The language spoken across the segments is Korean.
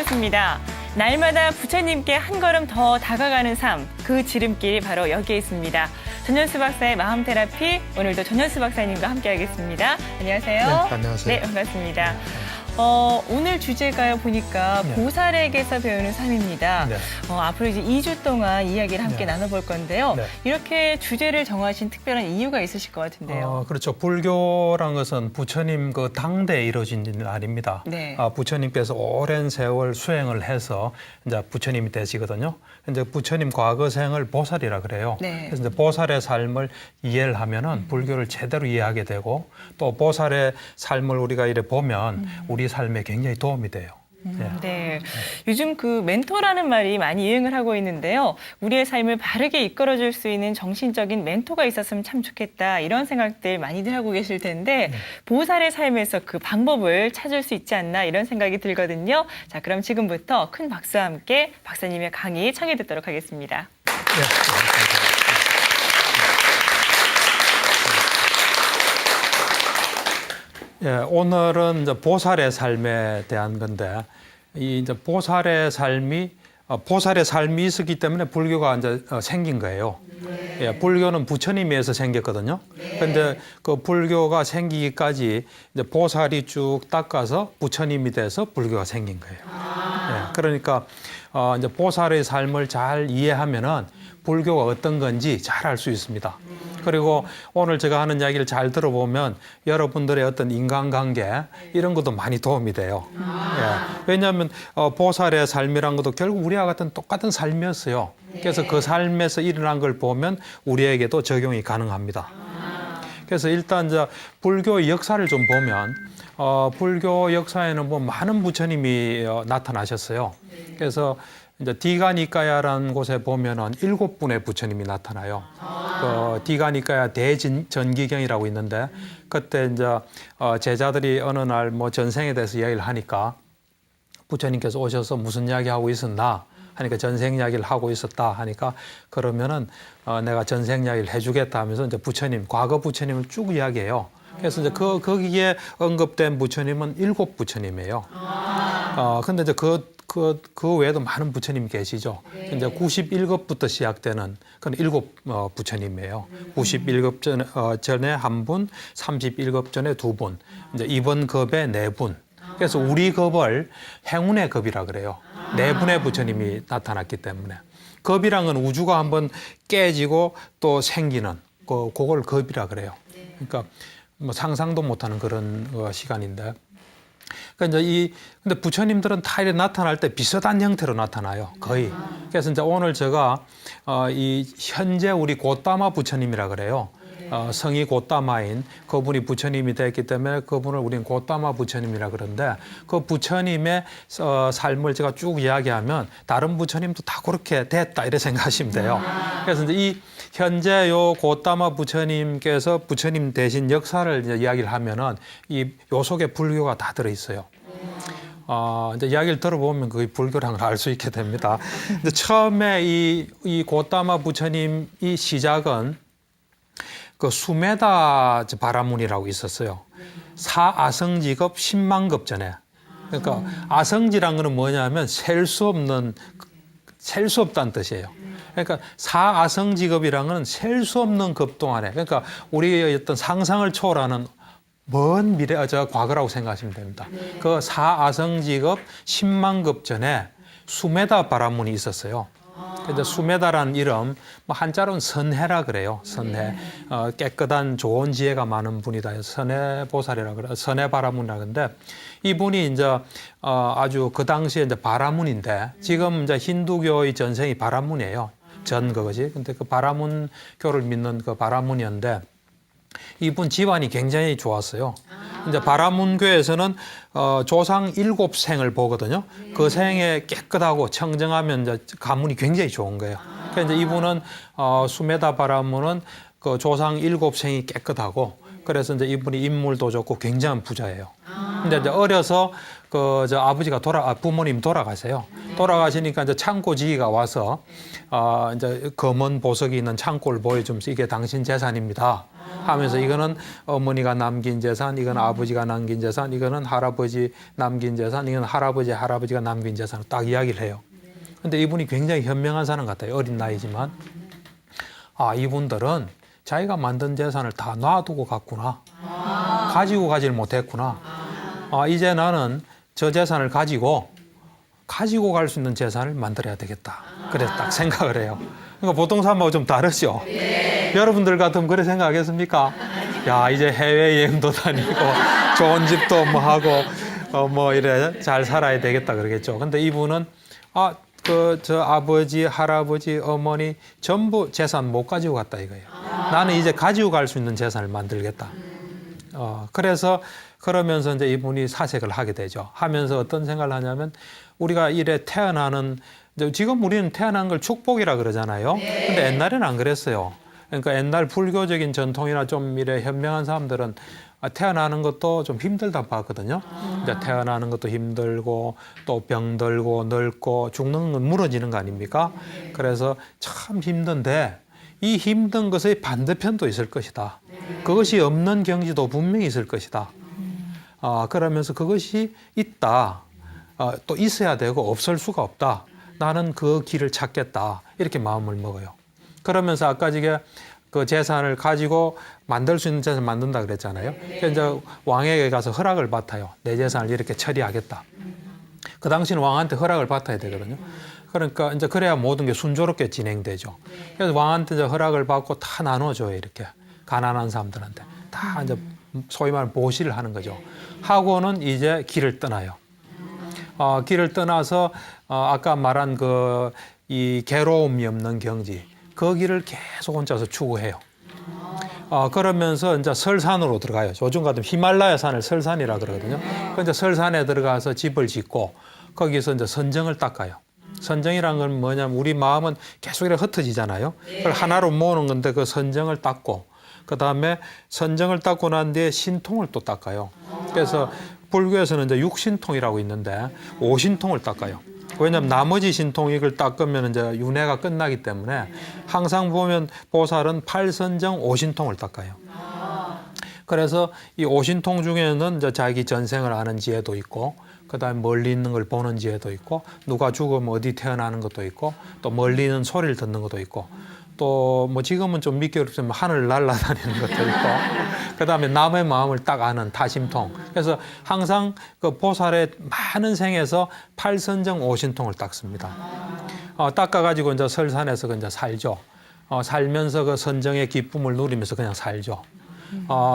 괜찮습니다. 날마다 부처님께 한 걸음 더 다가가는 삶, 그 지름길이 바로 여기에 있습니다. 전현수 박사의 마음 테라피, 오늘도 전현수 박사님과 함께하겠습니다. 안녕하세요. 네, 안녕하세요. 네, 반갑습니다. 오늘 주제가 보니까 네. 보살에게서 배우는 삶입니다. 네. 앞으로 이제 2주 동안 이야기를 함께 네. 나눠볼 건데요. 네. 이렇게 주제를 정하신 특별한 이유가 있으실 것 같은데요. 그렇죠. 불교란 것은 부처님 그 당대에 이루어진 일은 아닙니다. 네. 부처님께서 오랜 세월 수행을 해서 이제 부처님이 되시거든요. 이제 부처님 과거 생을 보살이라 그래요. 네. 그래서 이제 보살의 삶을 이해를 하면은 불교를 제대로 이해하게 되고 또 보살의 삶을 우리가 이래 보면 우리 삶에 굉장히 도움이 돼요. 네. 요즘 그 멘토라는 말이 많이 유행을 하고 있는데요. 우리의 삶을 바르게 이끌어줄 수 있는 정신적인 멘토가 있었으면 참 좋겠다. 이런 생각들 많이들 하고 계실 텐데 보살의 삶에서 그 방법을 찾을 수 있지 않나 이런 생각이 들거든요. 자, 그럼 지금부터 큰 박수와 함께 박사님의 강의 청해 듣도록 하겠습니다. 오늘은 이제 보살의 삶에 대한 건데, 이 이제 보살의 삶이 있었기 때문에 불교가 이제 생긴 거예요. 불교는 부처님에 의해서 생겼거든요. 그런데 그 불교가 생기기까지 이제 보살이 쭉 닦아서 부처님이 돼서 불교가 생긴 거예요. 그러니까 이제 보살의 삶을 잘 이해하면은 불교가 어떤 건지 잘 알 수 있습니다. 그리고 오늘 제가 하는 이야기를 잘 들어보면 여러분들의 어떤 인간관계 이런 것도 많이 도움이 돼요. 왜냐하면 보살의 삶이란 것도 결국 우리와 같은 똑같은 삶이었어요. 그래서 그 삶에서 일어난 걸 보면 우리에게도 적용이 가능합니다. 그래서 일단 이제 불교 역사를 좀 보면 불교 역사에는 뭐 많은 부처님이 나타나셨어요. 그래서 이제 디가니까야라는 곳에 보면은 7분의 부처님이 나타나요. 그 디가니까야 대전기경이라고 있는데 그때 이제 제자들이 어느 날 뭐 전생에 대해서 이야기를 하니까 부처님께서 오셔서 무슨 이야기 하고 있었나 하니까 전생 이야기를 하고 있었다 하니까 그러면은 내가 전생 이야기를 해주겠다 하면서 이제 부처님 과거 부처님을 쭉 이야기해요. 그래서 이제 거기에 언급된 부처님은 7부처님이에요. 근데 이제 그 외에도 많은 부처님이 계시죠. 이제 91급부터 시작되는 그건 7부처님이에요. 91급 전에 한 분, 31급 전에 2분, 이제 이번 급에 4분. 그래서 우리 급을 행운의 급이라 그래요. 4분의 부처님이 나타났기 때문에. 급이란 건 우주가 한번 깨지고 또 생기는 그걸 급이라 그래요. 그러니까 뭐 상상도 못하는 그런 시간인데. 그러니까 이제 근데 부처님들은 다 이렇게 나타날 때 비슷한 형태로 나타나요. 거의. 그래서 이제 오늘 제가 이 현재 우리 고따마 부처님이라 그래요. 성이 고따마인 그분이 부처님이 됐기 때문에 그분을 우리는 고따마 부처님이라 그러는데 그 부처님의 삶을 제가 쭉 이야기하면 다른 부처님도 다 그렇게 됐다 이렇게 생각하시면 돼요. 그래서 이제 이 현재 요 고따마 부처님께서 부처님 대신 역사를 이제 이야기를 하면은 요 속에 불교가 다 들어 있어요. 이제 이야기를 들어보면 그게 불교라는 걸 알 수 있게 됩니다. 근데 처음에 이 고따마 부처님 이 시작은 그 수메다 바라문이라고 있었어요. 사아성지급 10만급 전에. 그러니까 아성지란 거는 뭐냐면 셀 수 없다는 뜻이에요. 그러니까 사아성지급이란 거는 셀 수 없는 급 동안에 그러니까 우리의 어떤 상상을 초월하는 먼 미래, 과거라고 생각하시면 됩니다. 그 사아성지급 10만급 전에 수메다 바라문이 있었어요. 그래서 수메다라는 이름, 뭐 한자로는 선해라 그래요. 선해. 깨끗한 좋은 지혜가 많은 분이다. 선해 보살이라 그래요. 선해 바라문이라 그러는데 이분이 이제 아주 그 당시에 이제 바라문인데 지금 이제 힌두교의 전생이 바라문이에요. 전 그거지. 근데 그 바라문교를 믿는 그 바라문이었는데 이분 집안이 굉장히 좋았어요. 이제 바라문교에서는 조상 7생을 보거든요. 그 생에 깨끗하고 청정하면 이제 가문이 굉장히 좋은 거예요. 그래서 이제 이분은 수메다 바라문은 그 조상 7생이 깨끗하고 그래서 이제 이분이 인물도 좋고 굉장한 부자예요. 근데 이제 어려서 저 아버지가 부모님 돌아가세요. 돌아가시니까 이제 창고 지기가 와서 이제 검은 보석이 있는 창고를 보여주면서 이게 당신 재산입니다 하면서 이거는 어머니가 남긴 재산, 이건 아버지가 남긴 재산, 이거는 할아버지 남긴 재산, 이건 할아버지가 남긴 재산 딱 이야기를 해요. 근데 이분이 굉장히 현명한 사람 같아요. 어린 나이지만. 이분들은 자기가 만든 재산을 다 놔두고 갔구나. 가지고 가지를 못했구나. 이제 나는 저 재산을 가지고 갈 수 있는 재산을 만들어야 되겠다. 그래서 딱 생각을 해요. 그러니까 보통 사람하고 좀 다르죠. 여러분들 같으면 그래 생각하겠습니까? 야, 이제 해외여행도 다니고 좋은 집도 뭐 하고 이래 잘 살아야 되겠다 그러겠죠. 근데 이분은 저 아버지, 할아버지, 어머니 전부 재산 못 가지고 갔다 이거예요. 나는 이제 가지고 갈 수 있는 재산을 만들겠다. 그래서 그러면서 이제 이분이 사색을 하게 되죠. 하면서 어떤 생각을 하냐면 우리가 이래 지금 우리는 태어난 걸 축복이라 그러잖아요. 근데 옛날에는 안 그랬어요. 그러니까 옛날 불교적인 전통이나 좀 이래 현명한 사람들은 태어나는 것도 좀 힘들다 봤거든요. 이제 태어나는 것도 힘들고 또 병들고 늙고 죽는 건 무너지는 거 아닙니까? 그래서 참 힘든데 이 힘든 것의 반대편도 있을 것이다. 그것이 없는 경지도 분명히 있을 것이다. 그러면서 그것이 있다. 또 있어야 되고 없을 수가 없다. 나는 그 길을 찾겠다. 이렇게 마음을 먹어요. 그러면서 아까 그 재산을 가지고 만들 수 있는 재산을 만든다 그랬잖아요. 그래서 이제 왕에게 가서 허락을 받아요. 내 재산을 이렇게 처리하겠다. 그 당시는 왕한테 허락을 받아야 되거든요. 그러니까 이제 그래야 모든 게 순조롭게 진행되죠. 그래서 왕한테 이제 허락을 받고 다 나눠줘요. 이렇게 가난한 사람들한테 다 이제 소위 말하는 보시를 하는 거죠. 하고는 이제 길을 떠나요. 길을 떠나서 아까 말한 이 괴로움이 없는 경지, 그 길을 계속 혼자서 추구해요. 그러면서 이제 설산으로 들어가요. 요즘 같으면 히말라야 산을 설산이라 그러거든요. 그래서 설산에 들어가서 집을 짓고 거기서 이제 선정을 닦아요. 선정이란 건 뭐냐면 우리 마음은 계속 이렇게 흩어지잖아요. 그걸 하나로 모으는 건데 그 선정을 닦고 그다음에 선정을 닦고 난 뒤에 신통을 또 닦아요. 그래서 불교에서는 이제 육신통이라고 있는데 오신통을 닦아요. 왜냐하면 나머지 신통 이걸 닦으면 이제 윤회가 끝나기 때문에 항상 보면 보살은 8선정 5신통을 닦아요. 그래서 이 5신통 중에는 이제 자기 전생을 아는 지혜도 있고 그다음에 멀리 있는 걸 보는 지혜도 있고 누가 죽으면 어디 태어나는 것도 있고 또 멀리 있는 소리를 듣는 것도 있고 또 뭐 지금은 좀 믿기 어렵지만 하늘을 날아다니는 것도 있고 그다음에 남의 마음을 딱 아는 다심통. 그래서 항상 그 보살의 많은 생에서 8선정 5신통을 닦습니다. 닦아가지고 이제 설산에서 이제 살죠. 살면서 그 선정의 기쁨을 누리면서 그냥 살죠.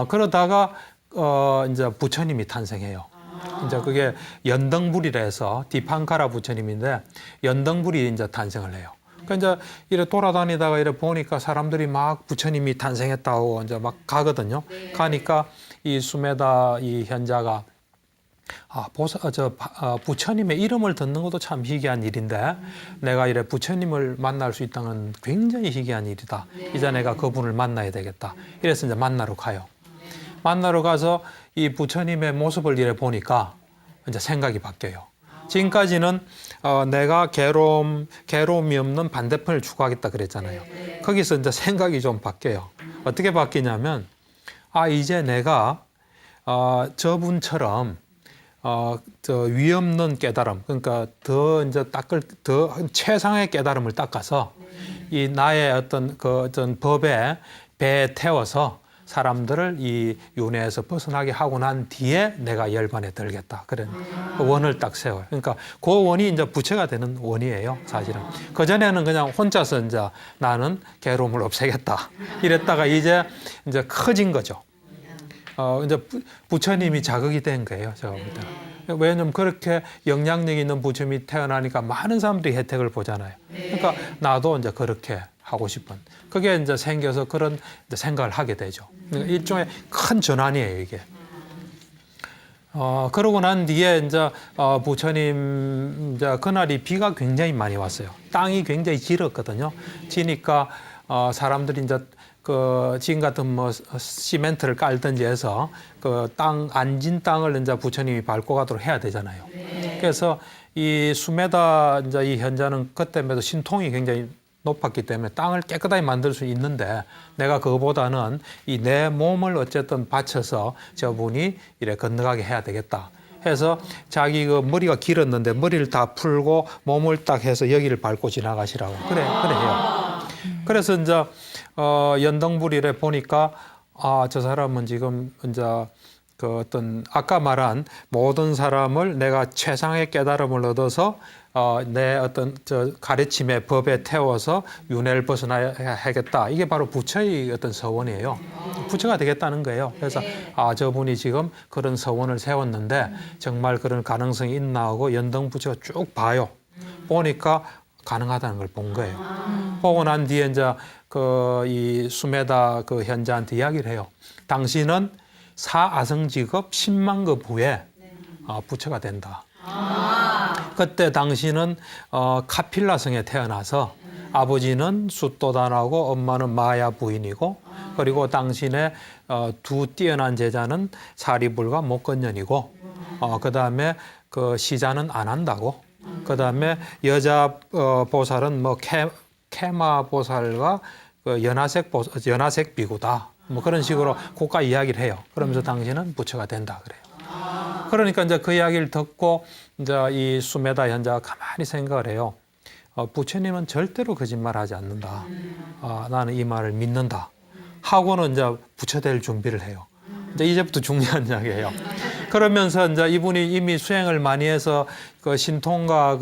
그러다가 이제 부처님이 탄생해요. 이제 그게 연등불이라 해서 디판카라 부처님인데 연등불이 이제 탄생을 해요. 그러니까 이제 이래 돌아다니다가 이래 보니까 사람들이 막 부처님이 탄생했다고 이제 막 가거든요. 가니까 이 수메다 이 현자가 부처님의 이름을 듣는 것도 참 희귀한 일인데 내가 이래 부처님을 만날 수 있다는 건 굉장히 희귀한 일이다. 이제 내가 그분을 만나야 되겠다. 이래서 이제 만나러 가요. 만나러 가서 이 부처님의 모습을 이래 보니까 이제 생각이 바뀌어요. 지금까지는 내가 괴로움이 없는 반대편을 추구하겠다 그랬잖아요. 거기서 이제 생각이 좀 바뀌어요. 어떻게 바뀌냐면 이제 내가 저분처럼 저 위 없는 깨달음, 그러니까 더 최상의 깨달음을 닦아서 이 나의 어떤 법에 배에 태워서 사람들을 이 윤회에서 벗어나게 하고 난 뒤에 내가 열반에 들겠다. 그런 원을 딱 세워요. 그러니까 그 원이 이제 부처가 되는 원이에요, 사실은. 그전에는 그냥 혼자서 이제 나는 괴로움을 없애겠다. 이랬다가 이제 커진 거죠. 이제 부처님이 자극이 된 거예요, 제가 볼 때. 왜냐면 그렇게 영향력 있는 부처님이 태어나니까 많은 사람들이 혜택을 보잖아요. 그러니까 나도 이제 그렇게 하고 싶은. 그게 이제 생겨서 그런 이제 생각을 하게 되죠. 그러니까 일종의 큰 전환이에요, 이게. 그러고 난 뒤에 이제 부처님 이제 그날이 비가 굉장히 많이 왔어요. 땅이 굉장히 질었거든요. 지니까 사람들이 이제 그 지금 같은 뭐 시멘트를 깔든지 해서 그 땅 안진 땅을 이제 부처님이 밟고 가도록 해야 되잖아요. 그래서 이 수메다 이제 이 현자는 그때마다 신통이 굉장히 높았기 때문에 땅을 깨끗하게 만들 수 있는데 내가 그거보다는 이 내 몸을 어쨌든 바쳐서 저분이 이래 건너가게 해야 되겠다. 해서 자기 그 머리가 길었는데 머리를 다 풀고 몸을 딱 해서 여기를 밟고 지나가시라고 그래 해요. 그래서 이제 연등불이래 보니까 저 사람은 지금 이제 그 어떤 아까 말한 모든 사람을 내가 최상의 깨달음을 얻어서 내 어떤 저 가르침의 법에 태워서 윤회를 벗어나야겠다. 이게 바로 부처의 어떤 서원이에요. 부처가 되겠다는 거예요. 그래서 저분이 지금 그런 서원을 세웠는데 정말 그런 가능성이 있나 하고 연등부처가 쭉 봐요. 보니까 가능하다는 걸 본 거예요. 보고 난 뒤에 이제 이 수메다 그 현자한테 이야기를 해요. 당신은 사아성직업 10만급 후에 부처가 된다. 그때 당신은 카필라성에 태어나서 아버지는 숫도단하고 엄마는 마야 부인이고 그리고 당신의 두 뛰어난 제자는 사리불과 목건년이고 그다음에 그 시자는 안 한다고 그다음에 여자 보살은 뭐 케마 보살과 그 연하색 비구다. 뭐 그런 식으로 고가 이야기를 해요. 그러면서 당신은 부처가 된다 그래요. 그러니까 이제 그 이야기를 듣고 이제 이 수메다 현자가 가만히 생각을 해요. 부처님은 절대로 거짓말하지 않는다. 나는 이 말을 믿는다. 하고는 이제 부처 될 준비를 해요. 이제 이제부터 중요한 이야기예요. 그러면서 이제 이분이 이미 수행을 많이 해서 그 신통과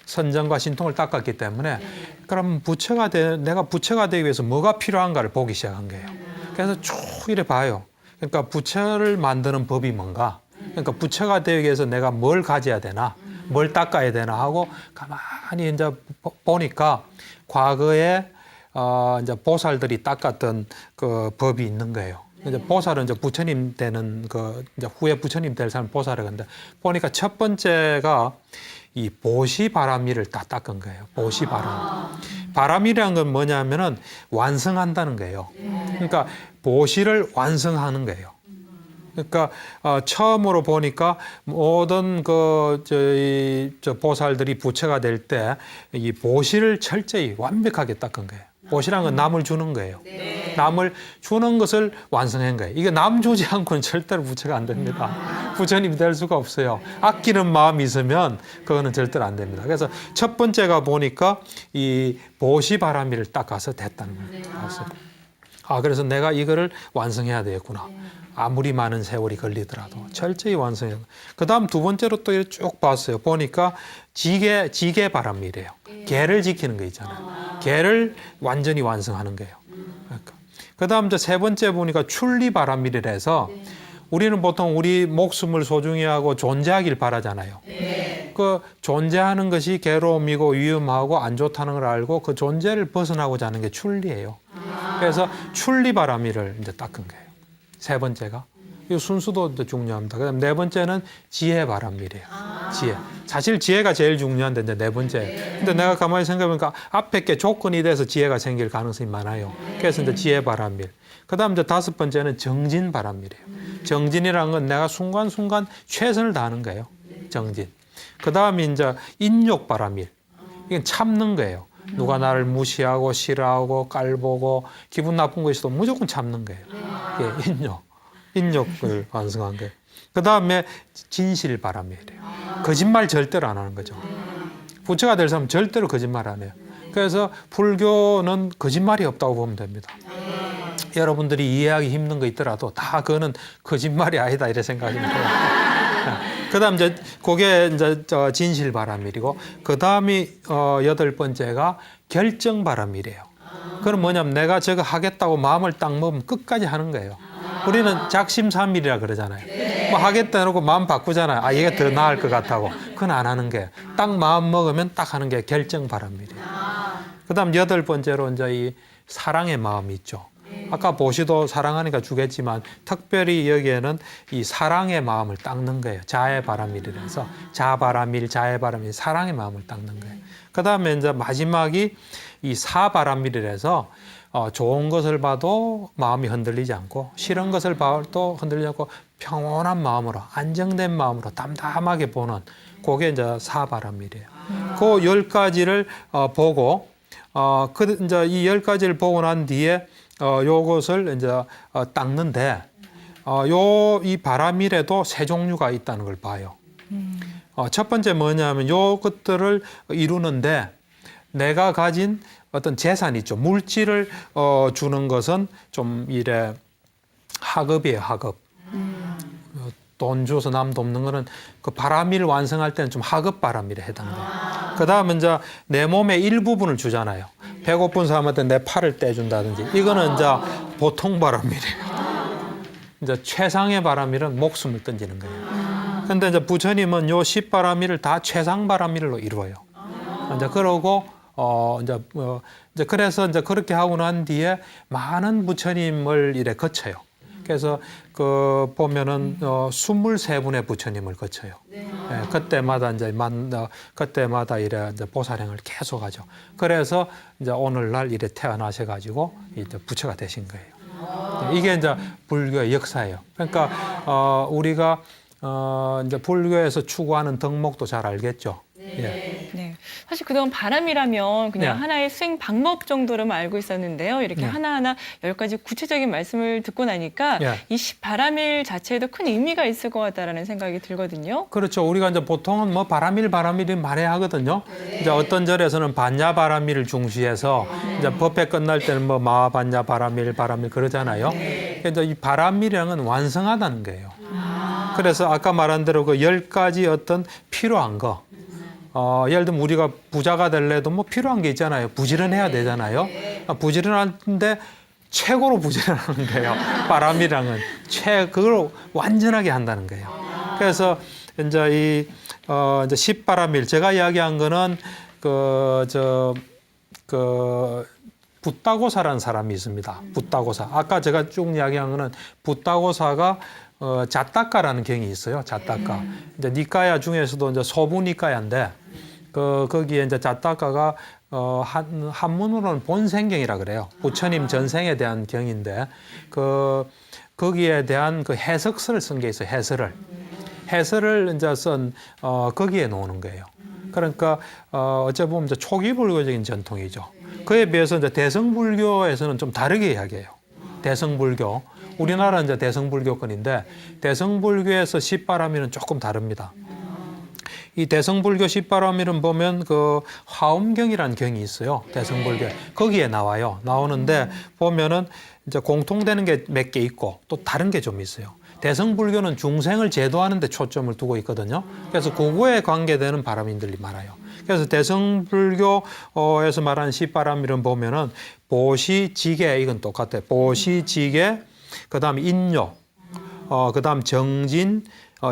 선정과 신통을 닦았기 때문에 그럼 내가 부처가 되기 위해서 뭐가 필요한가를 보기 시작한 거예요. 그래서 쭉 이래 봐요. 그러니까 부처를 만드는 법이 뭔가. 그러니까 부처가 되기 위해서 내가 뭘 가져야 되나, 뭘 닦아야 되나 하고 가만히 이제 보니까 과거에 이제 보살들이 닦았던 그 법이 있는 거예요. 이제 보살은 이제 부처님 되는 이제 후에 부처님 될 사람 보살을 근데 보니까 첫 번째가 이 보시바라미를 다 닦은 거예요. 보시바라미. 바람이라는 건 뭐냐면은 완성한다는 거예요. 그러니까 보시를 완성하는 거예요. 그러니까 처음으로 보니까 모든 보살들이 부처가 될 때 이 보시를 철저히 완벽하게 닦은 거예요. 보시란 건 남을 주는 거예요. 남을 주는 것을 완성한 거예요. 이게 남 주지 않고는 절대로 부처가 안 됩니다. 부처님이 될 수가 없어요. 아끼는 마음이 있으면 그거는 절대로 안 됩니다. 그래서 첫 번째가 보니까 이 보시바라미를 닦아서 됐다는 거예요. 그래서 내가 이거를 완성해야 되겠구나. 아무리 많은 세월이 걸리더라도 철저히 완성해야. 그다음 두 번째로 또 쭉 봤어요. 보니까 지계 바람이래요. 계를 지키는 거 있잖아요. 계를 완전히 완성하는 거예요. 그러니까. 그다음 세 번째 보니까 출리 바람이래서 우리는 보통 우리 목숨을 소중히 하고 존재하길 바라잖아요. 그 존재하는 것이 괴로움이고 위험하고 안 좋다는 걸 알고 그 존재를 벗어나고자 하는 게 출리예요. 그래서 출리 바람이를 이제 닦은 거예요. 세 번째가 이 순수도 중요합니다. 그다음 네 번째는 지혜 바람이래요. 지혜. 사실 지혜가 제일 중요한데 이제 네 번째. 근데 내가 가만히 생각해보니까 앞에 게 조건이 돼서 지혜가 생길 가능성이 많아요. 그래서 이제 지혜 바람일. 그다음 이제 다섯 번째는 정진 바람이래요. 정진이라는 건 내가 순간순간 최선을 다하는 거예요. 정진. 그다음에 이제 인욕 바람일. 이건 참는 거예요. 누가 나를 무시하고 싫어하고 깔보고 기분 나쁜 거 있어도 무조건 참는 거예요. 예, 인욕을 완성한 거예요. 그 다음에 진실 바람이래요. 거짓말 절대로 안 하는 거죠. 부처가 될 사람은 절대로 거짓말 안 해요. 그래서 불교는 거짓말이 없다고 보면 됩니다. 여러분들이 이해하기 힘든 거 있더라도 다 그거는 거짓말이 아니다 이래 생각하시면 돼요. 그다음 그게 진실 바람일이고 그다음이 여덟 번째가 결정 바람이래요. 그럼 뭐냐면 내가 저거 하겠다고 마음을 딱 먹으면 끝까지 하는 거예요. 우리는 작심삼일이라 그러잖아요. 뭐 하겠다 해놓고 마음 바꾸잖아요. 이게 더 나을 것 같다고. 그건 안 하는 거예요. 딱 마음 먹으면 딱 하는 게 결정 바람이래요. 그다음 여덟 번째로 이제 이 사랑의 마음이 있죠. 아까 보시도 사랑하니까 주겠지만 특별히 여기에는 이 사랑의 마음을 닦는 거예요. 자의 바람일이라서 자바람일, 자의 바람일, 사랑의 마음을 닦는 거예요. 그 다음에 이제 마지막이 이 사바람일이라서 좋은 것을 봐도 마음이 흔들리지 않고 싫은 것을 봐도 흔들리지 않고 평온한 마음으로 안정된 마음으로 담담하게 보는 그게 이제 사바람일이에요. 그 10가지를 보고 이제 이 10가지를 보고 난 뒤에 요것을 이제 닦는데 이 바람일에도 세 종류가 있다는 걸 봐요. 첫 번째 뭐냐면 요것들을 이루는데 내가 가진 어떤 재산이 있죠. 물질을 주는 것은 좀 이래 하급이에요, 하급. 돈 줘서 남 돕는 거는 그 바람일 완성할 때는 좀 하급 바람일에 해당돼요. 그 다음은 이제 내 몸의 일부분을 주잖아요. 배고픈 사람한테 내 팔을 떼준다든지. 이거는 이제 보통 바람일이에요. 이제 최상의 바람일은 목숨을 던지는 거예요. 근데 이제 부처님은 요 10바람일을 다 최상 바람일로 이루어요. 이제 그러고 이제 그래서 이제 그렇게 하고 난 뒤에 많은 부처님을 이래 거쳐요. 그래서 그 보면은 23분의 부처님을 거쳐요. 예, 그때마다 그때마다 이래 이제 보살행을 계속하죠. 그래서 이제 오늘날 이래 태어나셔가지고 이제 부처가 되신 거예요. 이게 이제 불교의 역사예요. 그러니까 우리가 이제 불교에서 추구하는 덕목도 잘 알겠죠. 예. 네. 사실 그동안 바람이라면 그냥 네. 하나의 수행 방법 정도로만 알고 있었는데요. 이렇게 네. 하나하나 10가지 구체적인 말씀을 듣고 나니까 네. 이 바람일 자체에도 큰 의미가 있을 것 같다라는 생각이 들거든요. 그렇죠. 우리가 이제 보통은 뭐 바람일 많이 하거든요. 이제 어떤 절에서는 반야 바람일을 중시해서 이제 법회 끝날 때는 뭐 마반야 바람일 그러잖아요. 그러니까 이 바람일이라는 건 완성하다는 거예요. 그래서 아까 말한 대로 그 10가지 어떤 필요한 거. 예를 들면 우리가 부자가 되려도 뭐 필요한 게 있잖아요. 부지런해야 되잖아요. 부지런한데 최고로 부지런하는 거예요. 바람이랑은 그걸 완전하게 한다는 거예요. 그래서 이제 이제 10바람일 제가 이야기한 거는 붓다고사라는 사람이 있습니다. 붓다고사. 아까 제가 쭉 이야기한 거는 붓다고사가 자타카라는 경이 있어요. 자타카. 이제 니까야 중에서도 이제 소부니까야인데 거기에 이제 자타카가 한문으로는 본생경이라 그래요. 부처님 전생에 대한 경인데 거기에 대한 그 해석서를 쓴 게 있어요. 해설을 이제 거기에 놓는 거예요. 그러니까 어째 보면 이제 초기 불교적인 전통이죠. 그에 비해서 이제 대성불교에서는 좀 다르게 이야기해요. 대성불교. 우리나라는 이제 대성불교권인데 대성불교에서 10바람일은 조금 다릅니다. 이 대성불교 10바람일은 보면 그 화엄경이라는 경이 있어요. 대성불교. 거기에 나와요. 나오는데 보면은 이제 공통되는 게 몇 개 있고 또 다른 게 좀 있어요. 대성불교는 중생을 제도하는 데 초점을 두고 있거든요. 그래서 그거에 관계되는 바람인들이 많아요. 그래서 대성불교에서 말하는 10바람일은 보면은 보시지계 이건 똑같아요. 보시지계 그다음 인욕, 그다음 정진,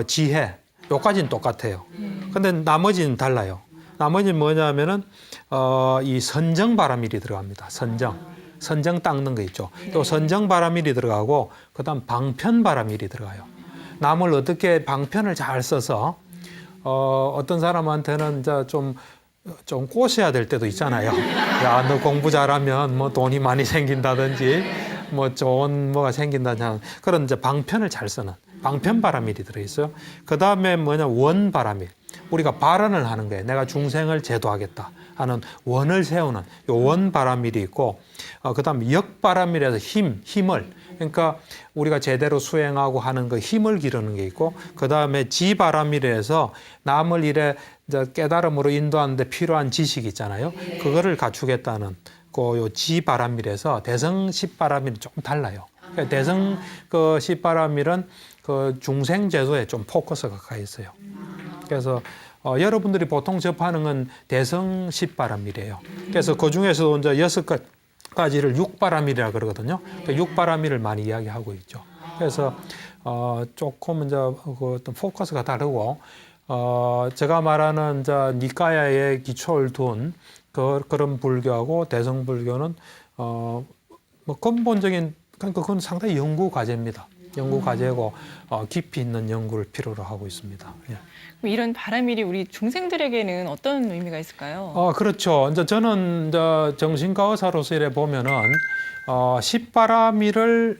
지혜 요까지는 똑같아요. 근데 나머지는 달라요. 나머지는 뭐냐면은 이 선정바람일이 들어갑니다. 선정 닦는 거 있죠. 또 선정바람일이 들어가고 그다음 방편바람일이 들어가요. 남을 어떻게 방편을 잘 써서 어떤 사람한테는 이제 좀 꼬셔야 될 때도 있잖아요. 야, 너 공부 잘하면 뭐 돈이 많이 생긴다든지 뭐 좋은 뭐가 생긴다는 그런 이제 방편을 잘 쓰는 방편바람일이 들어있어요. 그 다음에 뭐냐 원바람일. 우리가 발언을 하는 거예요. 내가 중생을 제도하겠다 하는 원을 세우는 요 원바람일이 있고 그 다음에 역바람일에서 힘을 그러니까 우리가 제대로 수행하고 하는 그 힘을 기르는 게 있고 그 다음에 지바람일에서 남을 이래 이제 깨달음으로 인도하는 데 필요한 지식이 있잖아요. 그거를 갖추겠다는 요 지바람일에서 대성 10바람일은 조금 달라요. 대성 그 10바람일은 그 중생 제도에 좀 포커스가 가 있어요. 그래서 여러분들이 보통 접하는 건 대성 10바람일이에요. 그래서 그 중에서도 이제 6가지를 6바람일이라 그러거든요. 그 6바람일을 많이 이야기하고 있죠. 그래서 조금 이제 그 어떤 포커스가 다르고 제가 말하는 이제 니까야의 기초를 둔 그런 불교하고 대성불교는 뭐 근본적인 그러니까 그건 상당히 연구 과제입니다. 연구 과제고 깊이 있는 연구를 필요로 하고 있습니다. 예. 그럼 이런 바람일이 우리 중생들에게는 어떤 의미가 있을까요? 그렇죠. 이제 저는 이제 정신과 의사로서 이래 보면은 십바람일을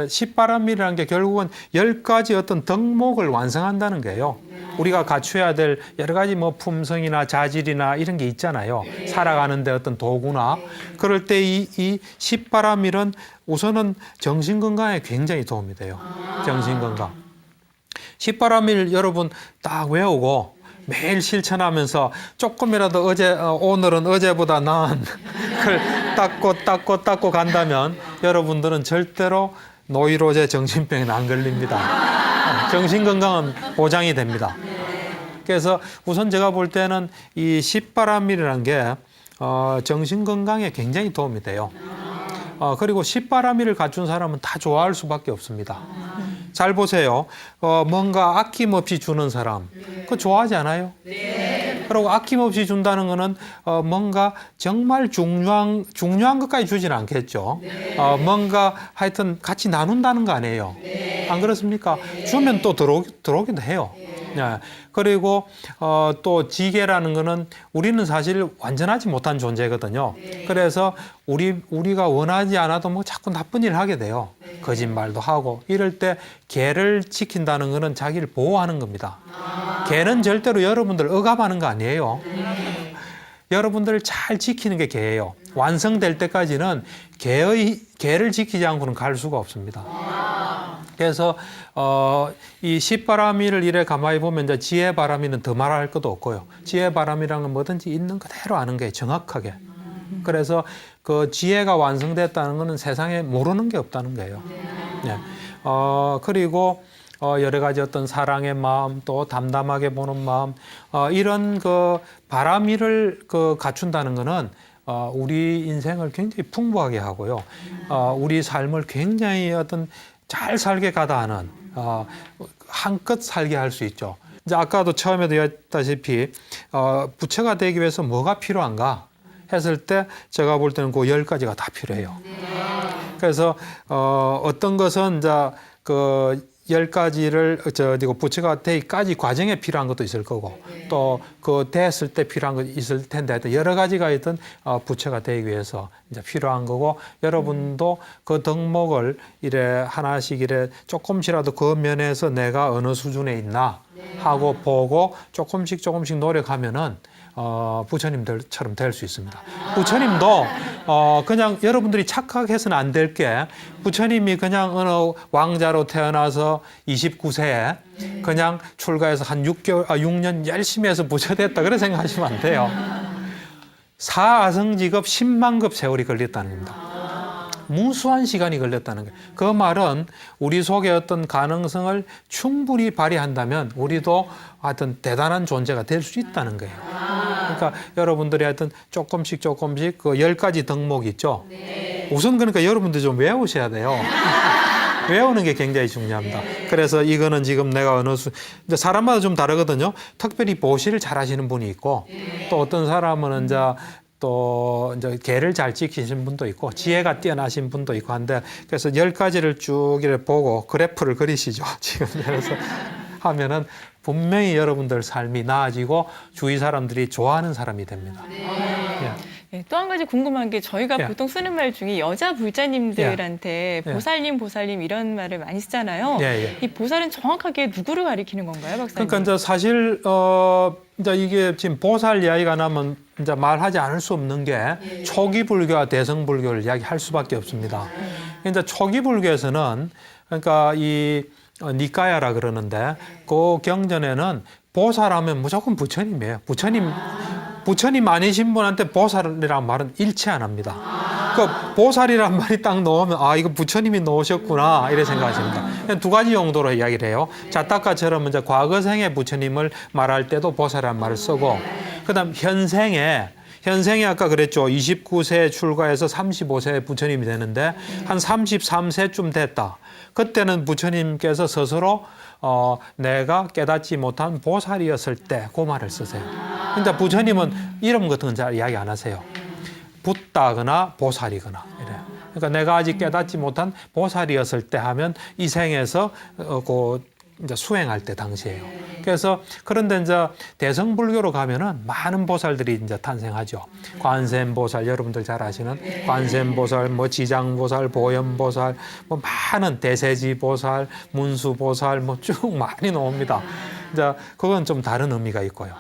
십바람일이라는 게 결국은 10가지 어떤 덕목을 완성한다는 거예요. 우리가 갖춰야 될 여러 가지 뭐 품성이나 자질이나 이런 게 있잖아요. 살아가는데 어떤 도구나. 그럴 때 이 십바람일은 우선은 정신 건강에 굉장히 도움이 돼요. 정신 건강. 십바람일 여러분 딱 외우고 매일 실천하면서 조금이라도 오늘은 어제보다 나은 걸 닦고 간다면 여러분들은 절대로 노이로제 정신병에는 안 걸립니다. 정신 건강은 보장이 됩니다. 그래서 우선 제가 볼 때는 이 십바람일이라는 게 정신 건강에 굉장히 도움이 돼요. 그리고 십바람일을 갖춘 사람은 다 좋아할 수밖에 없습니다. 잘 보세요. 뭔가 아낌없이 주는 사람, 그거 좋아하지 않아요? 그리고 아낌없이 준다는 거는 뭔가 정말 중요한 것까지 주지는 않겠죠. 뭔가 하여튼 같이 나눈다는 거 아니에요. 안 그렇습니까? 주면 또 들어오기도 해요. 네. 그리고 또 지게라는 거는 우리는 사실 완전하지 못한 존재거든요. 그래서 우리가 원하지 않아도 뭐 자꾸 나쁜 일을 하게 돼요. 거짓말도 하고 이럴 때 계를 지킨다는 거는 자기를 보호하는 겁니다. 계는 절대로 여러분들 억압하는 거 아니에요. 여러분들을 잘 지키는 게 계예요. 완성될 때까지는 계를 지키지 않고는 갈 수가 없습니다. 그래서 이 십바람일을 이래 가만히 보면 이제 지혜바람일은 더 말할 것도 없고요. 지혜바람이라는 건 뭐든지 있는 그대로 아는 게 정확하게. 그래서 그 지혜가 완성됐다는 것은 세상에 모르는 게 없다는 거예요. 네. 그리고 여러 가지 어떤 사랑의 마음, 또 담담하게 보는 마음, 이런 그 바람일을 갖춘다는 것은 우리 인생을 굉장히 풍부하게 하고요. 우리 삶을 굉장히 어떤 잘 살게 가다 하는 한껏 살게 할 수 있죠. 이제 아까도 처음에도 얘기했다시피 부처가 되기 위해서 뭐가 필요한가 했을 때 제가 볼 때는 그 10가지가 다 필요해요. 그래서 어떤 것은 이제 그 10가지를 부처가 되기까지 과정에 필요한 것도 있을 거고 또 그 됐을 때 필요한 것도 있을 텐데 하여튼 여러 가지가 있던 부처가 되기 위해서 이제 필요한 거고 여러분도 그 덕목을 이래 하나씩 이래 조금씩이라도 그 면에서 내가 어느 수준에 있나 하고 보고 조금씩 노력하면은 부처님들처럼 될 수 있습니다. 부처님도 그냥 여러분들이 착각해서는 안 될 게 부처님이 그냥 어느 왕자로 태어나서 29세에 그냥 출가해서 한 6년 열심히 해서 부처 됐다 그렇게 생각하시면 안 돼요. 사아성직업 10만급 세월이 걸렸다는 겁니다. 무수한 시간이 걸렸다는 거예요. 그 말은 우리 속에 어떤 가능성을 충분히 발휘한다면 우리도 하여튼 대단한 존재가 될 수 있다는 거예요. 그러니까 여러분들이 하여튼 조금씩 그 10가지 덕목이 있죠. 우선 그러니까 여러분들 좀 외우셔야 돼요. 외우는 게 굉장히 중요합니다. 그래서 이거는 지금 내가 이제 사람마다 좀 다르거든요. 특별히 보시를 잘 하시는 분이 있고 또 어떤 사람은 이제 계를 잘 지키시는 분도 있고 지혜가 뛰어나신 분도 있고 한데 그래서 10가지를 쭉 이렇게 보고 그래프를 그리시죠. 지금 그래서 하면은 분명히 여러분들 삶이 나아지고 주위 사람들이 좋아하는 사람이 됩니다. 네, 또 한 가지 궁금한 게 저희가 예. 보통 쓰는 말 중에 여자 불자님들한테 예. 보살님 이런 말을 많이 쓰잖아요. 예. 이 보살은 정확하게 누구를 가리키는 건가요, 박사님? 그러니까 이제 사실 이제 이게 지금 보살 이야기가 나면 이제 말하지 않을 수 없는 게 초기 불교와 대성 불교를 이야기할 수밖에 없습니다. 이제 초기 불교에서는 그러니까 이 니까야라 그러는데 그 경전에는 보살하면 무조건 부처님이에요. 부처님 아니신 분한테 보살이라는 말은 일체 안 합니다. 그 보살이란 말이 딱 나오면 이거 부처님이 놓으셨구나 이렇게 생각하십니다. 두 가지 용도로 이야기를 해요. 자타카처럼 이제 과거생의 부처님을 말할 때도 보살이라는 말을 쓰고 그다음 현생에 아까 그랬죠. 29세 출가해서 35세에 부처님이 되는데 한 33세쯤 됐다. 그때는 부처님께서 스스로 내가 깨닫지 못한 보살이었을 때 그 말을 쓰세요. 근데 부처님은 이름 같은 건 잘 이야기 안 하세요. 붓다거나 보살이거나 이래. 그러니까 내가 아직 깨닫지 못한 보살이었을 때 하면 이 생에서 이제 수행할 때 당시예요. 그래서 그런데 이제 대성불교로 가면은 많은 보살들이 이제 탄생하죠. 관세음보살, 여러분들 잘 아시는 관세음보살, 뭐 지장보살, 보현보살, 뭐 많은 대세지보살, 문수보살, 뭐 쭉 많이 나옵니다. 이제 그건 좀 다른 의미가 있고요.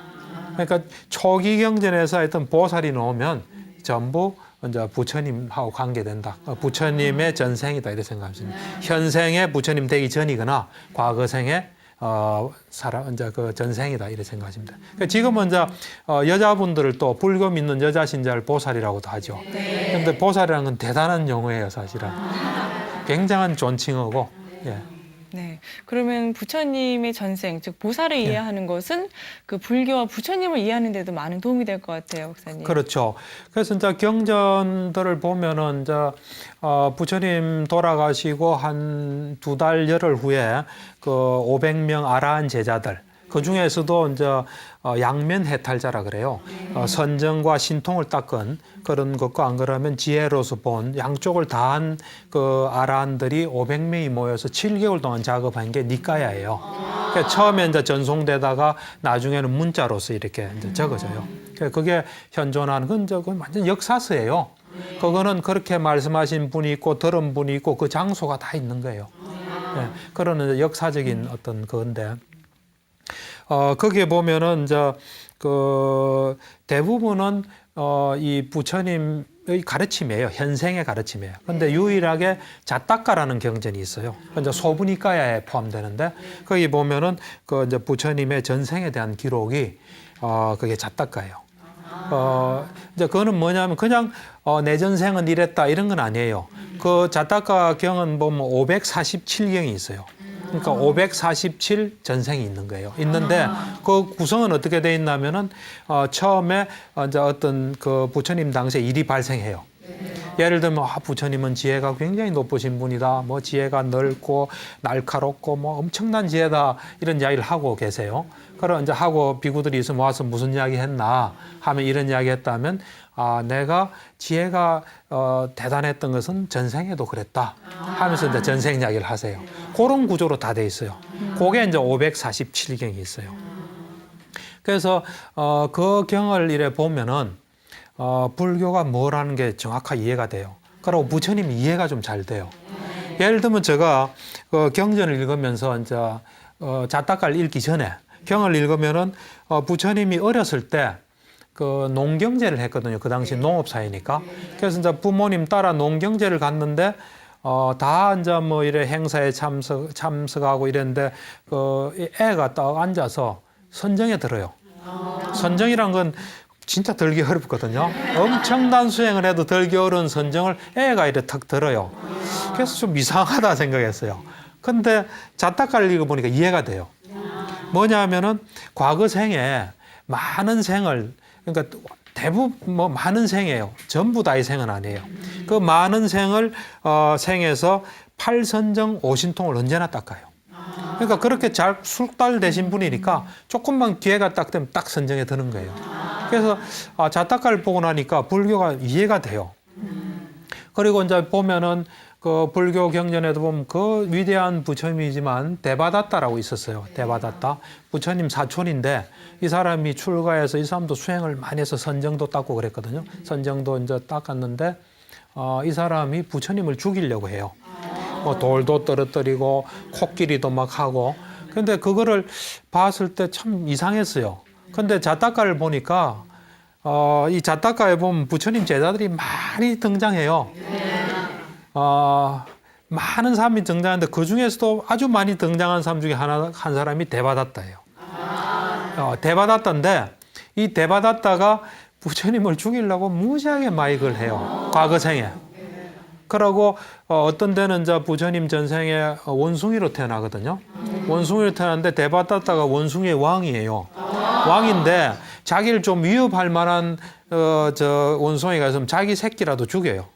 그러니까 초기 경전에서 하여튼 보살이 나오면 전부 이제 부처님하고 관계된다. 부처님의 전생이다 이렇게 생각하십니다. 현생에 부처님 되기 전이거나 과거생에 이제 그 전생이다 이렇게 생각하십니다. 그러니까 지금은 이제 여자분들을 또 불교 믿는 여자 신자를 보살이라고도 하죠. 그런데 보살이라는 건 대단한 용어예요, 사실은. 굉장한 존칭어고. 예. 네. 그러면 부처님의 전생, 즉 보살을 이해하는 것은 그 불교와 부처님을 이해하는 데도 많은 도움이 될 것 같아요, 목사님. 그렇죠. 그래서 이제 경전들을 보면은 이제 부처님 돌아가시고 한 2달 열흘 후에 그 500명 아라한 제자들 그 중에서도 이제 양면 해탈자라 그래요. 선정과 신통을 닦은 그런 것과 안 그러면 지혜로서 본 양쪽을 다한 그 아라한들이 500명이 모여서 7개월 동안 작업한 게 니까야예요. 그러니까 처음에 이제 전송되다가 나중에는 문자로서 이렇게 이제 적어져요. 그게 현존하는 그건 완전 역사서예요. 그거는 그렇게 말씀하신 분이 있고 들은 분이 있고 그 장소가 다 있는 거예요. 네, 그런 역사적인 어떤 건데. 거기에 보면은 이제 그 대부분은 이 부처님의 가르침이에요. 현생의 가르침이에요. 근데 유일하게 자타카라는 경전이 있어요. 이제 소부니까야에 포함되는데 거기 보면은 그 이제 부처님의 전생에 대한 기록이 그게 자타카예요. 이제 그거는 뭐냐면 그냥 내 전생은 이랬다 이런 건 아니에요. 그 자타카 경은 보면 547경이 있어요. 그러니까 547 전생이 있는 거예요. 있는데 그 구성은 어떻게 돼 있냐면은 처음에 이제 어떤 그 부처님 당시에 일이 발생해요. 예를 들면 부처님은 지혜가 굉장히 높으신 분이다. 뭐 지혜가 넓고 날카롭고 뭐 엄청난 지혜다 이런 이야기를 하고 계세요. 그럼 이제 하고 비구들이 있으면 와서 무슨 이야기 했나 하면 이런 이야기 했다면 내가 지혜가 대단했던 것은 전생에도 그랬다 하면서 이제 전생 이야기를 하세요. 그런 구조로 다 돼 있어요. 그게 이제 547경이 있어요. 그래서 그 경을 이래 보면은 불교가 뭐라는 게 정확하게 이해가 돼요. 그리고 부처님 이해가 좀 잘 돼요. 예를 들면 제가 경전을 읽으면서 이제 자타카를 읽기 전에 경을 읽으면은 부처님이 어렸을 때 그 농경제를 했거든요. 그 당시 농업사회니까. 그래서 이제 부모님 따라 농경제를 갔는데 다 이제 뭐 이래 행사에 참석하고 이랬는데 그 애가 딱 앉아서 선정에 들어요. 선정이란 건 진짜 들기 어렵거든요. 엄청난 수행을 해도 들기 어려운 선정을 애가 이래 탁 들어요. 그래서 좀 이상하다 생각했어요. 근데 자타카를 읽어보니까 이해가 돼요. 뭐냐 하면은 과거 생에 많은 생을, 그러니까 대부분 뭐 많은 생이에요. 전부 다의 생은 아니에요. 그 많은 생을 생에서 8선정 5신통을 언제나 닦아요. 그러니까 그렇게 잘 숙달되신 분이니까 조금만 기회가 딱 되면 딱 선정에 드는 거예요. 그래서 자타카를 보고 나니까 불교가 이해가 돼요. 그리고 이제 보면은 그 불교 경전에도 보면 그 위대한 부처님이지만 데바다타라고 있었어요. 데바다타. 부처님 사촌인데 이 사람이 출가해서 이 사람도 수행을 많이 해서 선정도 닦고 그랬거든요. 선정도 이제 닦았는데 이 사람이 부처님을 죽이려고 해요. 뭐 돌도 떨어뜨리고 코끼리도 막 하고. 근데 그거를 봤을 때 참 이상했어요. 근데 자타카를 보니까 이 자타카에 보면 부처님 제자들이 많이 등장해요. 많은 사람이 등장하는데 그 중에서도 아주 많이 등장한 사람 중에 한 사람이 데바다타예요. 데바다타인데 이 데바다타가 부처님을 죽이려고 무지하게 마익을 해요. 과거 생에. 그러고 어떤 데는 이제 부처님 전생에 원숭이로 태어나거든요. 원숭이로 태어났는데 데바다타가 원숭이의 왕이에요. 왕인데 자기를 좀 위협할 만한 저 원숭이가 있으면 자기 새끼라도 죽여요.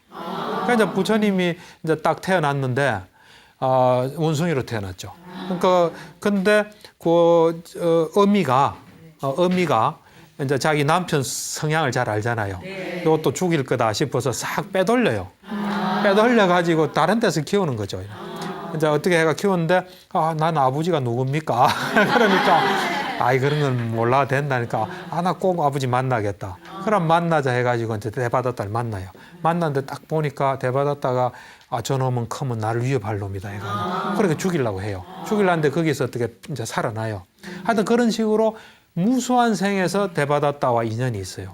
그러니까 부처님이 이제 딱 태어났는데 원숭이로 태어났죠. 그러니까 근데 그 어미가 이제 자기 남편 성향을 잘 알잖아요. 이것도 죽일 거다 싶어서 싹 빼돌려요. 빼돌려 가지고 다른 데서 키우는 거죠. 이제 어떻게 해가 키우는데 난 아버지가 누굽니까? 그러니까 그런 건 몰라도 된다니까 나 꼭 아버지 만나겠다. 그럼 만나자 해가지고 이제 대바다딸 만나요. 만났는데 딱 보니까 대바다따가 저놈은 크면 나를 위협할 놈이다 해가지고 그렇게 죽이려고 해요. 죽이려는데 거기서 어떻게 이제 살아나요. 하여튼 그런 식으로 무수한 생에서 대바다따와 인연이 있어요.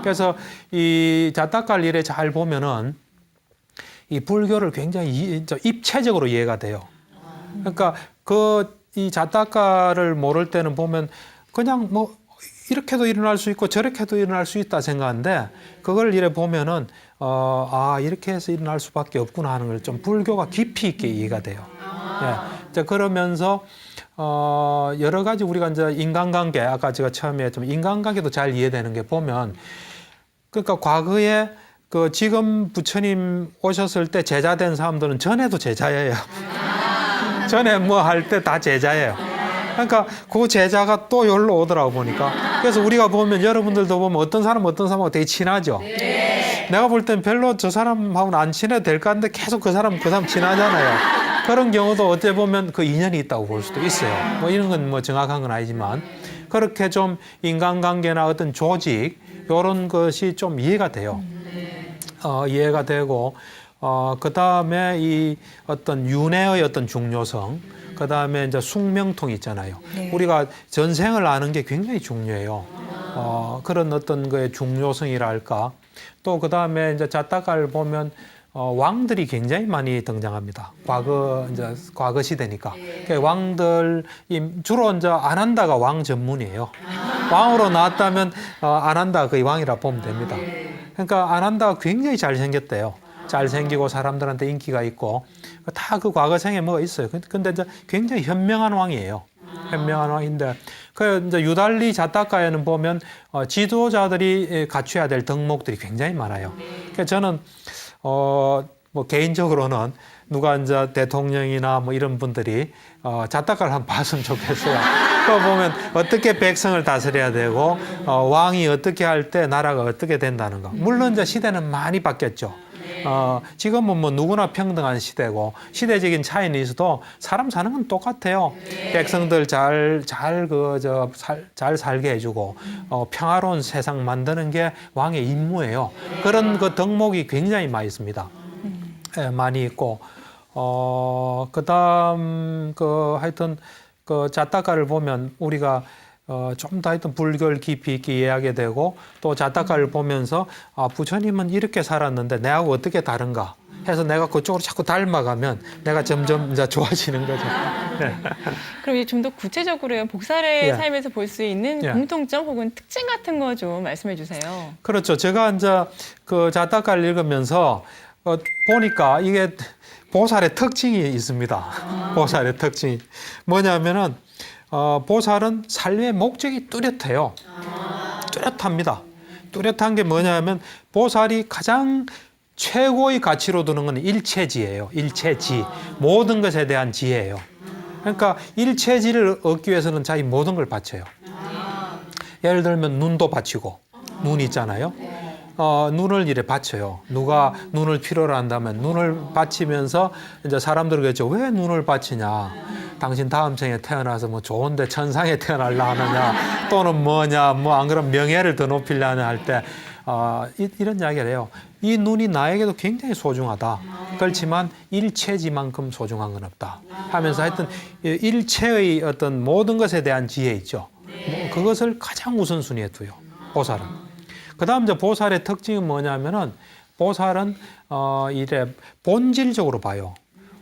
그래서 이 자타갈 일에 잘 보면은 이 불교를 굉장히 입체적으로 이해가 돼요. 그러니까 이 자타가를 모를 때는 보면 그냥 뭐 이렇게도 일어날 수 있고 저렇게도 일어날 수 있다 생각하는데 그걸 이래 보면은 이렇게 해서 일어날 수밖에 없구나 하는 걸 좀 불교가 깊이 있게 이해가 돼요. 예. 그러면서 여러 가지 우리가 이제 인간관계 아까 제가 처음에 좀 인간관계도 잘 이해되는 게 보면 그러니까 과거에 지금 부처님 오셨을 때 제자 된 사람들은 전에도 제자예요. 전에 뭐 할 때 다 제자예요. 그러니까 그 제자가 또 여기로 오더라고 보니까. 그래서 우리가 보면 여러분들도 보면 어떤 사람하고 되게 친하죠. 내가 볼 땐 별로 저 사람하고는 안 친해도 될 것 같은데 계속 그 사람 친하잖아요. 그런 경우도 어떻게 보면 그 인연이 있다고 볼 수도 있어요. 뭐 이런 건 뭐 정확한 건 아니지만 그렇게 좀 인간관계나 어떤 조직 이런 것이 좀 이해가 돼요. 이해가 되고 그 다음에 이 어떤 윤회의 어떤 중요성, 그 다음에 이제 숙명통 있잖아요. 네. 우리가 전생을 아는 게 굉장히 중요해요. 그런 어떤 거의 중요성이랄까. 또 그 다음에 이제 자타가를 보면 왕들이 굉장히 많이 등장합니다. 과거 시대니까. 그러니까 왕들이 주로 이제 아난다가 왕 전문이에요. 왕으로 나왔다면 아난다가 거의 왕이라 보면 됩니다. 그러니까 아난다가 굉장히 잘생겼대요. 잘생기고 사람들한테 인기가 있고 다 그 과거생에 뭐가 있어요. 근데 이제 굉장히 현명한 왕이에요. 현명한 왕인데 그 이제 유달리 자타가에는 보면 지도자들이 갖춰야 될 덕목들이 굉장히 많아요. 그러니까 저는 뭐 개인적으로는 누가 이제 대통령이나 뭐 이런 분들이 자타가를 한번 봤으면 좋겠어요. 그거 보면 어떻게 백성을 다스려야 되고 왕이 어떻게 할 때 나라가 어떻게 된다는 거. 물론 이제 시대는 많이 바뀌었죠. 지금은 뭐 누구나 평등한 시대고 시대적인 차이는 있어도 사람 사는 건 똑같아요. 백성들 잘 살게 해주고 평화로운 세상 만드는 게 왕의 임무예요. 그런 그 덕목이 굉장히 많이 있습니다. 많이 있고 그다음 하여튼 자타가를 보면 우리가 좀 더 하여튼 불교를 깊이 있게 이해하게 되고 또 자타가를 보면서 부처님은 이렇게 살았는데 내하고 어떻게 다른가 해서 내가 그쪽으로 자꾸 닮아가면 내가 점점 이제 좋아지는 거죠. 그럼 좀 더 구체적으로 복살의 예. 삶에서 볼 수 있는 예. 공통점 혹은 특징 같은 거 좀 말씀해 주세요. 그렇죠. 제가 이제 그 자타가를 읽으면서 보니까 이게 보살의 특징이 있습니다. 보살의 특징이 뭐냐면은 보살은 삶의 목적이 뚜렷해요. 뚜렷합니다. 뚜렷한 게 뭐냐면 보살이 가장 최고의 가치로 두는 건 일체지예요. 일체지. 모든 것에 대한 지혜예요. 그러니까 일체지를 얻기 위해서는 자기 모든 걸 바쳐요. 예를 들면 눈도 바치고 눈 있잖아요. 눈을 이래 바쳐요. 누가 눈을 필요로 한다면 눈을 바치면서 이제 사람들이 그랬죠. 왜 눈을 바치냐? 당신 다음 생에 태어나서 뭐 좋은데 천상에 태어날라 하느냐? 또는 뭐냐? 뭐 안 그러면 명예를 더 높이려냐 할 때 이런 이야기를 해요. 이 눈이 나에게도 굉장히 소중하다. 그렇지만 일체지만큼 소중한 건 없다. 하면서 하여튼 일체의 어떤 모든 것에 대한 지혜 있죠. 그것을 가장 우선순위에 두요. 보살은. 그다음 이제 보살의 특징이 뭐냐면은 보살은 이래 본질적으로 봐요.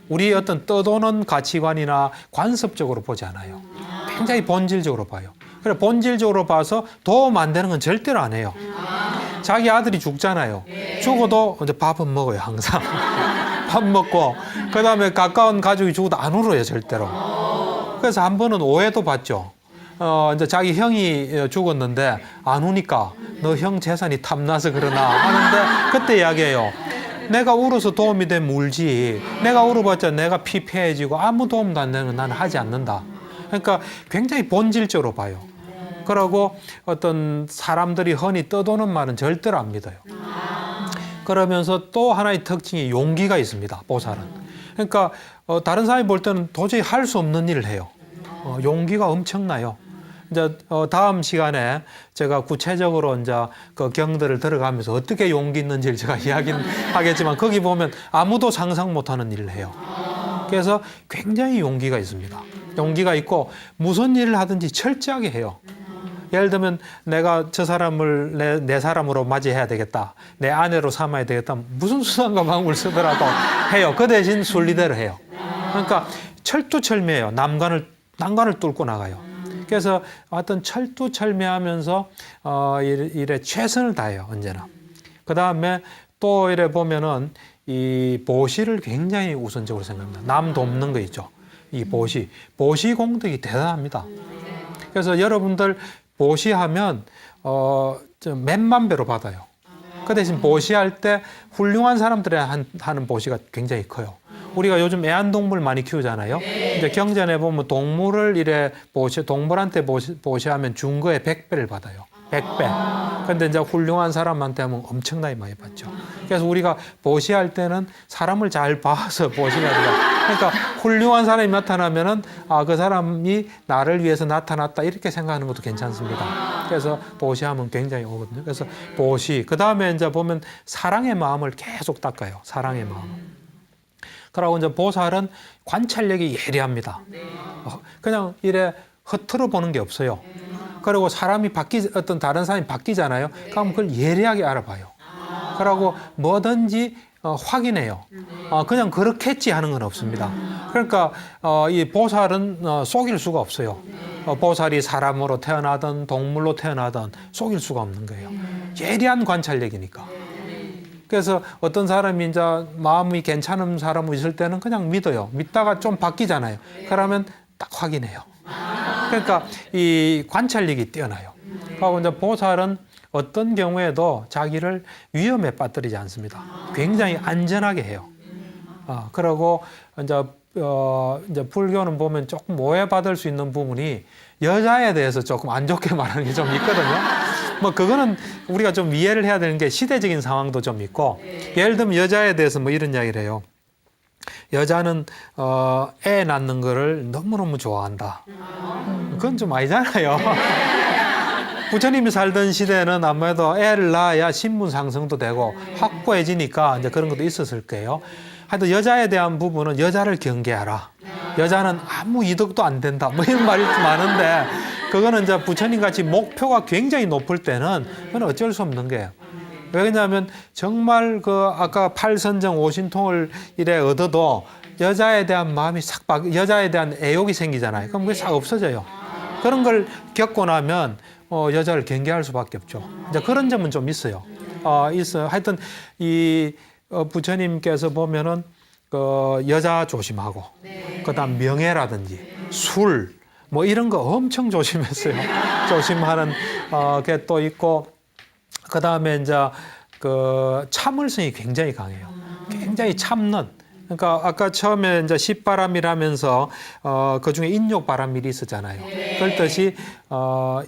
우리 어떤 떠도는 가치관이나 관습적으로 보지 않아요. 굉장히 본질적으로 봐요. 그래 본질적으로 봐서 도움 안 되는 건 절대로 안 해요. 자기 아들이 죽잖아요. 죽어도 이제 밥은 먹어요 항상. 밥 먹고 그다음에 가까운 가족이 죽어도 안 울어요 절대로. 그래서 한 번은 오해도 받죠. 이제 자기 형이 죽었는데 안 우니까 너 형 재산이 탐나서 그러나 하는데 그때 이야기해요. 내가 울어서 도움이 되면 울지. 내가 울어봤자 내가 피폐해지고 아무 도움도 안 되는 건 나는 하지 않는다. 그러니까 굉장히 본질적으로 봐요. 그러고 어떤 사람들이 흔히 떠도는 말은 절대로 안 믿어요. 그러면서 또 하나의 특징이 용기가 있습니다. 보살은. 그러니까 다른 사람이 볼 때는 도저히 할 수 없는 일을 해요. 용기가 엄청나요. 이제 다음 시간에 제가 구체적으로 이제 그 경들을 들어가면서 어떻게 용기 있는지를 제가 이야기는 하겠지만 거기 보면 아무도 상상 못하는 일을 해요. 그래서 굉장히 용기가 있습니다. 용기가 있고 무슨 일을 하든지 철저하게 해요. 예를 들면 내가 저 사람을 내 사람으로 맞이해야 되겠다. 내 아내로 삼아야 되겠다. 무슨 수단과 방법을 쓰더라도 해요. 그 대신 순리대로 해요. 그러니까 철두철미해요. 난관을 뚫고 나가요. 그래서 어떤 철두철미하면서 일에 최선을 다해요. 언제나. 그다음에 또 이래 보면은 이 보시를 굉장히 우선적으로 생각합니다. 남 돕는 거 있죠. 이 보시 공덕이 대단합니다. 그래서 여러분들 보시하면 몇만 배로 받아요. 그 대신 보시할 때 훌륭한 사람들이 하는 보시가 굉장히 커요. 우리가 요즘 애완동물 많이 키우잖아요. 이제 경전에 보면 동물을 동물한테 보시하면 준 거에 100배를 받아요. 100배. 근데 이제 훌륭한 사람한테 하면 엄청나게 많이 받죠. 그래서 우리가 보시할 때는 사람을 잘 봐서 보시가 돼요. 그러니까 훌륭한 사람이 나타나면은 그 사람이 나를 위해서 나타났다 이렇게 생각하는 것도 괜찮습니다. 그래서 보시하면 굉장히 오거든요. 그래서 보시. 그 다음에 이제 보면 사랑의 마음을 계속 닦아요. 사랑의 마음. 그러고 이제 보살은 관찰력이 예리합니다. 그냥 이래 허투루 보는 게 없어요. 그리고 어떤 다른 사람이 바뀌잖아요. 그럼 그걸 예리하게 알아봐요. 그러고 뭐든지 확인해요. 그냥 그렇겠지 하는 건 없습니다. 그러니까 이 보살은 속일 수가 없어요. 보살이 사람으로 태어나든 동물로 태어나든 속일 수가 없는 거예요. 예리한 관찰력이니까. 그래서 어떤 사람이 이제 마음이 괜찮은 사람이 있을 때는 그냥 믿어요. 믿다가 좀 바뀌잖아요. 그러면 딱 확인해요. 그러니까 이 관찰력이 뛰어나요. 그리고 이제 보살은 어떤 경우에도 자기를 위험에 빠뜨리지 않습니다. 굉장히 안전하게 해요. 그리고 이제 불교는 보면 조금 오해받을 수 있는 부분이 여자에 대해서 조금 안 좋게 말하는 게 좀 있거든요. 뭐 그거는 우리가 좀 이해를 해야 되는 게 시대적인 상황도 좀 있고, 예를 들면 여자에 대해서 뭐 이런 이야기를 해요. 여자는 애 낳는 거를 너무너무 좋아한다. 그건 좀 아니잖아요. 부처님이 살던 시대는 아무래도 애를 낳아야 신분 상승도 되고 확고해지니까 이제 그런 것도 있었을 거예요. 하여튼 여자에 대한 부분은 여자를 경계하라. 여자는 아무 이득도 안 된다. 뭐 이런 말이 많은데 그거는 이제 부처님 같이 목표가 굉장히 높을 때는 그건 어쩔 수 없는 거예요. 왜냐하면 정말 아까 팔선정 오신통을 이래 얻어도 여자에 대한 마음이 여자에 대한 애욕이 생기잖아요. 그럼 그게 싹 없어져요. 그런 걸 겪고 나면 여자를 경계할 수밖에 없죠. 이제 그런 점은 좀 있어요. 있어요. 하여튼 부처님께서 보면은 여자 조심하고, 그다음 명예라든지 술 뭐 이런 거 엄청 조심했어요. 조심하는 게 또 있고, 그다음에 이제 참을성이 굉장히 강해요. 굉장히 참는. 그러니까 아까 처음에 이제 십바람이라면서 그 중에 인욕바람일이 있었잖아요. 그렇듯이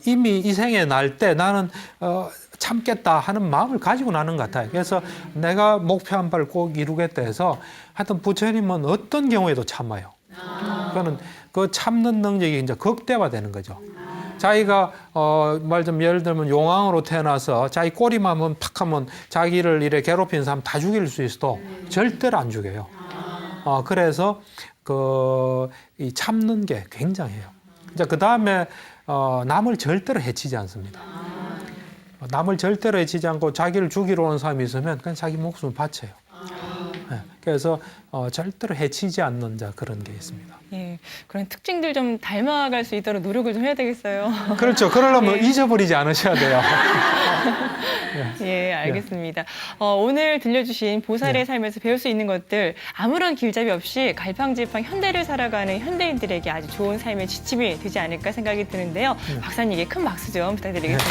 이미 이 생에 날 때 나는 참겠다 하는 마음을 가지고 나는 것 같아요. 그래서 내가 목표한 바를 꼭 이루겠다 해서 하여튼 부처님은 어떤 경우에도 참아요. 그거는 그 참는 능력이 이제 극대화되는 거죠. 자기가 예를 들면 용왕으로 태어나서 자기 꼬리만 한번 팍 하면 자기를 이래 괴롭히는 사람 다 죽일 수 있어도 절대로 안 죽여요. 그래서 이 참는 게 굉장해요. 이제 그 다음에 남을 절대로 해치지 않습니다. 남을 절대로 해치지 않고 자기를 죽이러 오는 사람이 있으면 그냥 자기 목숨을 바쳐요. 그래서 절대로 해치지 않는 그런 게 있습니다. 예, 그런 특징들 좀 닮아갈 수 있도록 노력을 좀 해야 되겠어요. 그렇죠. 그러려면 잊어버리지 않으셔야 돼요. 예, 알겠습니다. 오늘 들려주신 보살의 삶에서 배울 수 있는 것들 아무런 길잡이 없이 갈팡질팡 현대를 살아가는 현대인들에게 아주 좋은 삶의 지침이 되지 않을까 생각이 드는데요. 박사님께 큰 박수 좀 부탁드리겠습니다.